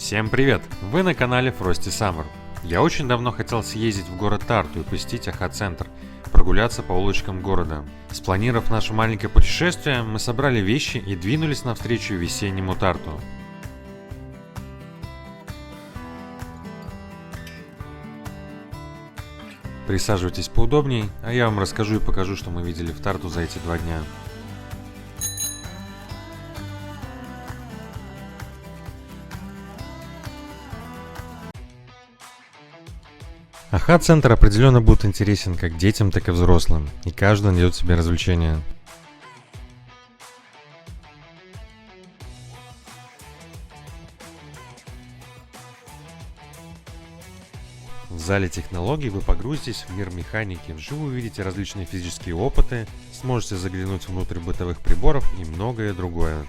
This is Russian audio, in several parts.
Всем привет! Вы на канале Frosty Summer. Я очень давно хотел съездить в город Тарту и посетить Аха-центр, прогуляться по улочкам города. Спланировав наше маленькое путешествие, мы собрали вещи и двинулись навстречу весеннему Тарту. Присаживайтесь поудобней, а я вам расскажу и покажу, что мы видели в Тарту за эти 2 дня. Аха-центр определенно будет интересен как детям, так и взрослым, и каждый найдет себе развлечения. В зале технологий вы погрузитесь в мир механики, вживую увидите различные физические опыты, сможете заглянуть внутрь бытовых приборов и многое другое.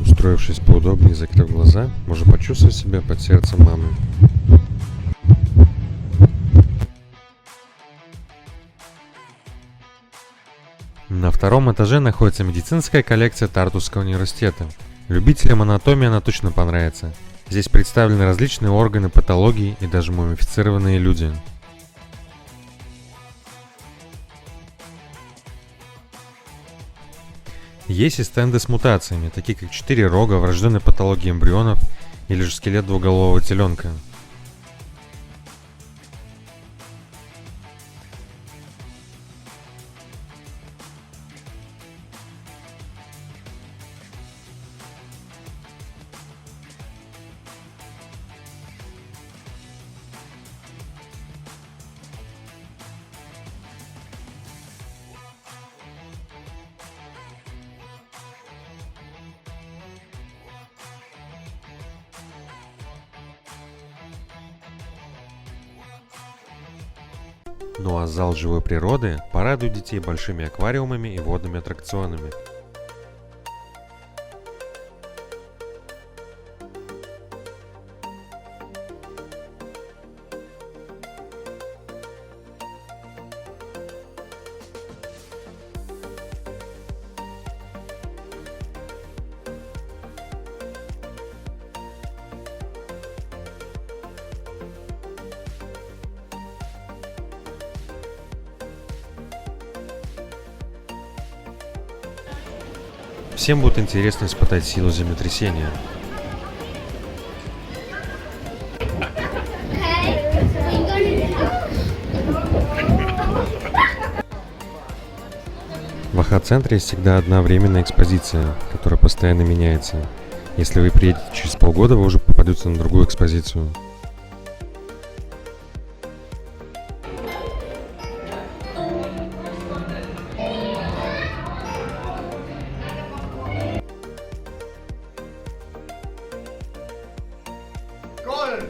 Устроившись поудобнее и закрыв глаза, можно почувствовать себя под сердцем мамы. На 2-м этаже находится медицинская коллекция Тартусского университета. Любителям анатомии она точно понравится. Здесь представлены различные органы, патологии и даже мумифицированные люди. Есть и стенды с мутациями, такие как 4 рога, врожденные патологии эмбрионов или же скелет двуголового теленка. Ну а зал живой природы порадует детей большими аквариумами и водными аттракционами. Всем будет интересно испытать силу землетрясения. В Аха-центре есть всегда одна временная экспозиция, которая постоянно меняется. Если вы приедете через полгода, вы уже попадете на другую экспозицию.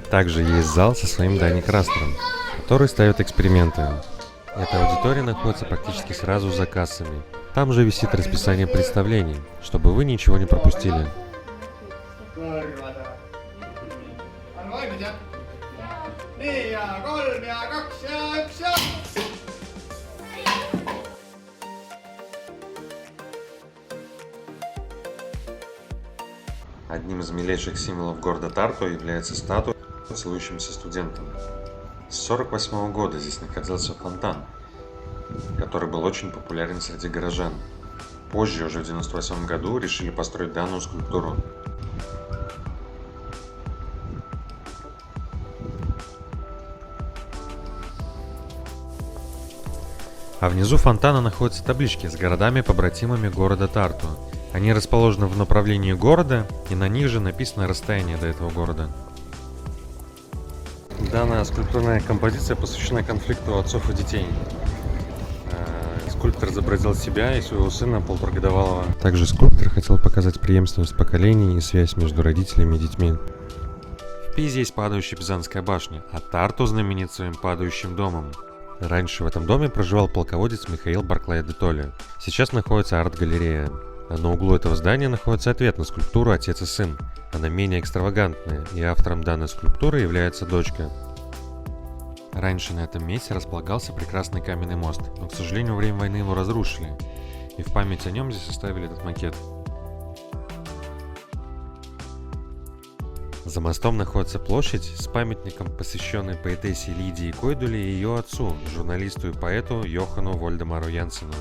Также есть зал со своим дайнинг-растером, который ставит эксперименты. Эта аудитория находится практически сразу за кассами. Там же висит расписание представлений, чтобы вы ничего не пропустили. Одним из милейших символов города Тарту является статуя целующимся студентом. С 1948 года здесь находился фонтан, который был очень популярен среди горожан. Позже, уже в 1998 году, решили построить данную скульптуру. А внизу фонтана находятся таблички с городами-побратимами города Тарту. Они расположены в направлении города, и на них же написано расстояние до этого города. Данная скульптурная композиция посвящена конфликту отцов и детей. Скульптор изобразил себя и своего сына, полуторагодовалого. Также скульптор хотел показать преемственность поколений и связь между родителями и детьми. В Пизе есть падающая Пизанская башня, а Тарту знаменит своим падающим домом. Раньше в этом доме проживал полководец Михаил Барклай де Толли. Сейчас находится арт-галерея. А на углу этого здания находится ответ на скульптуру «Отец и сын». Она менее экстравагантная, и автором данной скульптуры является дочка. Раньше на этом месте располагался прекрасный каменный мост, но, к сожалению, во время войны его разрушили, и в память о нем здесь оставили этот макет. За мостом находится площадь с памятником, посвященной поэтессе Лидии Койдуле и ее отцу, журналисту и поэту Йохану Вольдемару Янсену.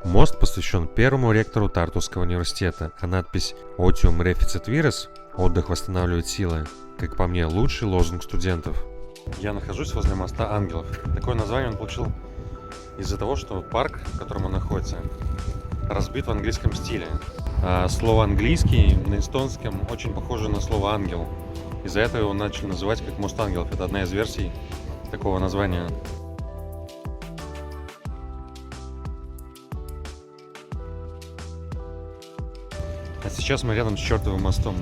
Мост посвящен первому ректору Тартусского университета, а надпись «Otium reficit vires» – «Отдых восстанавливает силы», как по мне, лучший лозунг студентов. Я нахожусь возле моста Ангелов. Такое название он получил из-за того, что парк, в котором он находится, разбит в английском стиле. А слово «английский» на эстонском очень похоже на слово «ангел». Из-за этого его начали называть как «Мост Ангелов». Это одна из версий такого названия. А сейчас мы рядом с Чертовым мостом.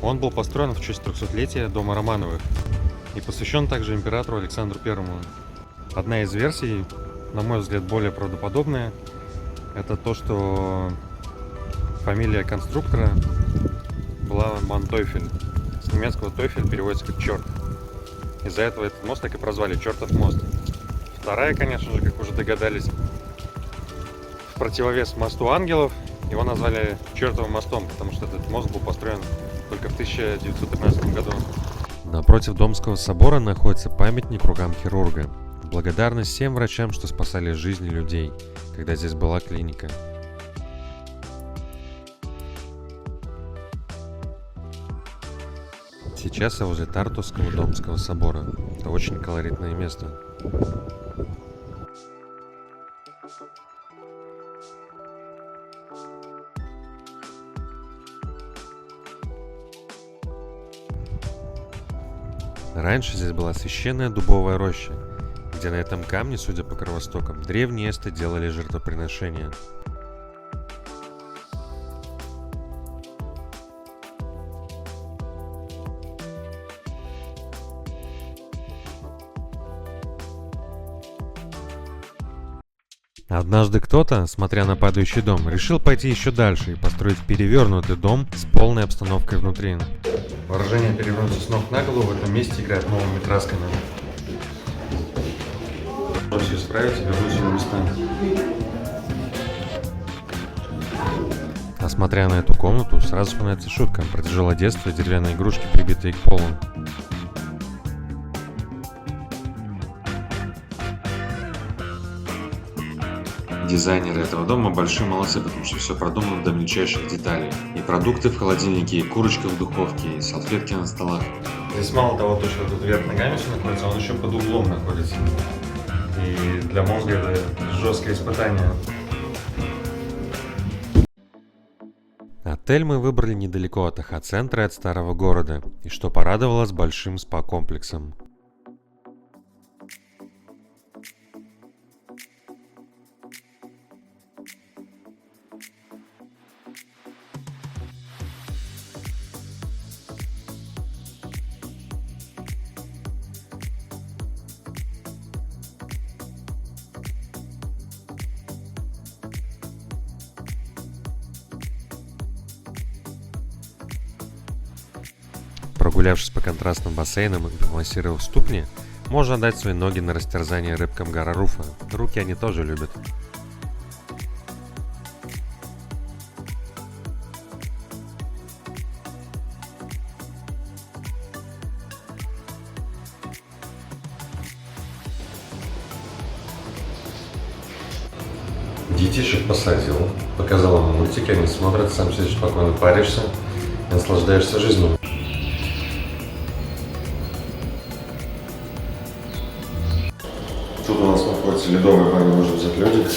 Он был построен в честь 300-летия дома Романовых и посвящен также императору Александру Первому. Одна из версий, на мой взгляд, более правдоподобная, это то, что фамилия конструктора была Мантойфель. С немецкого «тойфель» переводится как «черт». Из-за этого этот мост так и прозвали «Чертов мост». Вторая, конечно же, как уже догадались, в противовес мосту Ангелов, его назвали Чертовым мостом, потому что этот мост был построен только в 1913 году. Напротив Домского собора находится памятник рукам хирурга. Благодарность всем врачам, что спасали жизни людей, когда здесь была клиника. Сейчас я возле Тартусского Домского собора. Это очень колоритное место. Раньше здесь была священная дубовая роща, где на этом камне, судя по кровостокам, древние эсты делали жертвоприношения. Однажды кто-то, смотря на падающий дом, решил пойти еще дальше и построить перевернутый дом с полной обстановкой внутри. Выражение «перевернуться с ног на голову» в этом месте играет новыми красками. Все исправить и вернуть на места. А смотря на эту комнату, сразу вспоминается шутка про тяжелое детство и деревянные игрушки, прибитые к полу. Дизайнеры этого дома большие молодцы, потому что все продумано до мельчайших деталей. И продукты в холодильнике, и курочка в духовке, и салфетки на столах. Здесь мало того, что тут вверх ногами все находится, он еще под углом находится. И для мозга это жесткое испытание. Отель мы выбрали недалеко от Аха-центра и от старого города, и что порадовало, с большим спа-комплексом. Прогулявшись по контрастным бассейнам и помассировав ступни, можно отдать свои ноги на растерзание рыбкам Гараруфа. Руки они тоже любят. Детишек посадил, показал им мультики, они смотрят, сам сидишь спокойно, паришься и наслаждаешься жизнью. Тут у нас находится ледовая баня, можно взять ледик.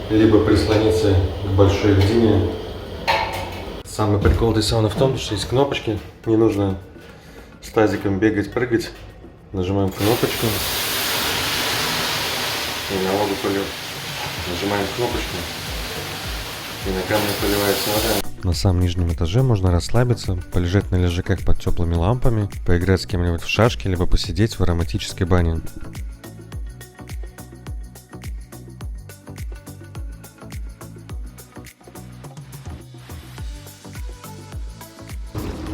Либо прислониться к большой льдине. Самый прикол этой сауны в том, что есть кнопочки. Не нужно с тазиком бегать, прыгать. Нажимаем кнопочку. И на воду пойдет. Нажимаем кнопочку. И на камне поливается вода. На самом нижнем этаже можно расслабиться, полежать на лежаках под теплыми лампами, поиграть с кем-нибудь в шашки, либо посидеть в ароматической бане.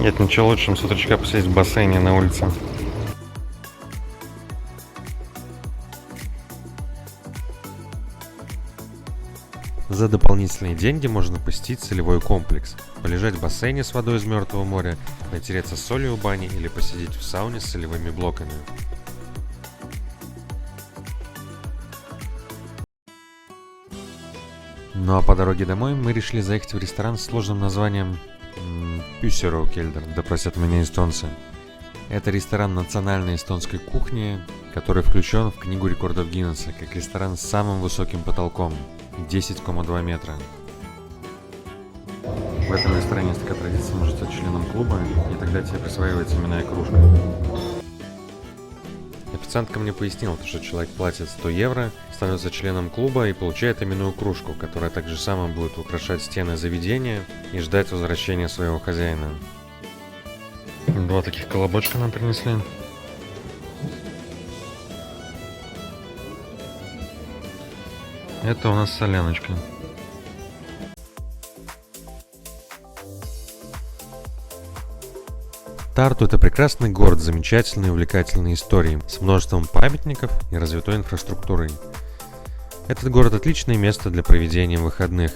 Нет ничего лучше, чем с утречка посидеть в бассейне на улице. За дополнительные деньги можно посетить солевой комплекс, полежать в бассейне с водой из Мертвого моря, натереться солью в бане или посидеть в сауне с солевыми блоками. Ну а по дороге домой мы решили заехать в ресторан с сложным названием Пюсероукельдер, да простят меня эстонцы. Это ресторан национальной эстонской кухни, который включен в Книгу рекордов Гиннесса как ресторан с самым высоким потолком – 10,2 метра. В этом ресторане есть такая традиция, можно стать членом клуба, и тогда тебе присваивается именная кружка. Официантка мне пояснила, что человек платит 100 евро, становится членом клуба и получает именную кружку, которая также само будет украшать стены заведения и ждать возвращения своего хозяина. 2 таких колобочка нам принесли. Это у нас соляночка. Тарту – это прекрасный город с замечательной и увлекательной историей, с множеством памятников и развитой инфраструктурой. Этот город – отличное место для проведения выходных.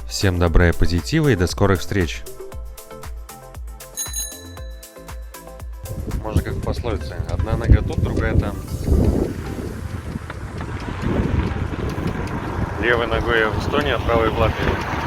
Всем добра и позитива, и до скорых встреч! Можно как в пословице: одна нога тут, другая там. Левой ногой я в Эстонии, а правой в Латвии.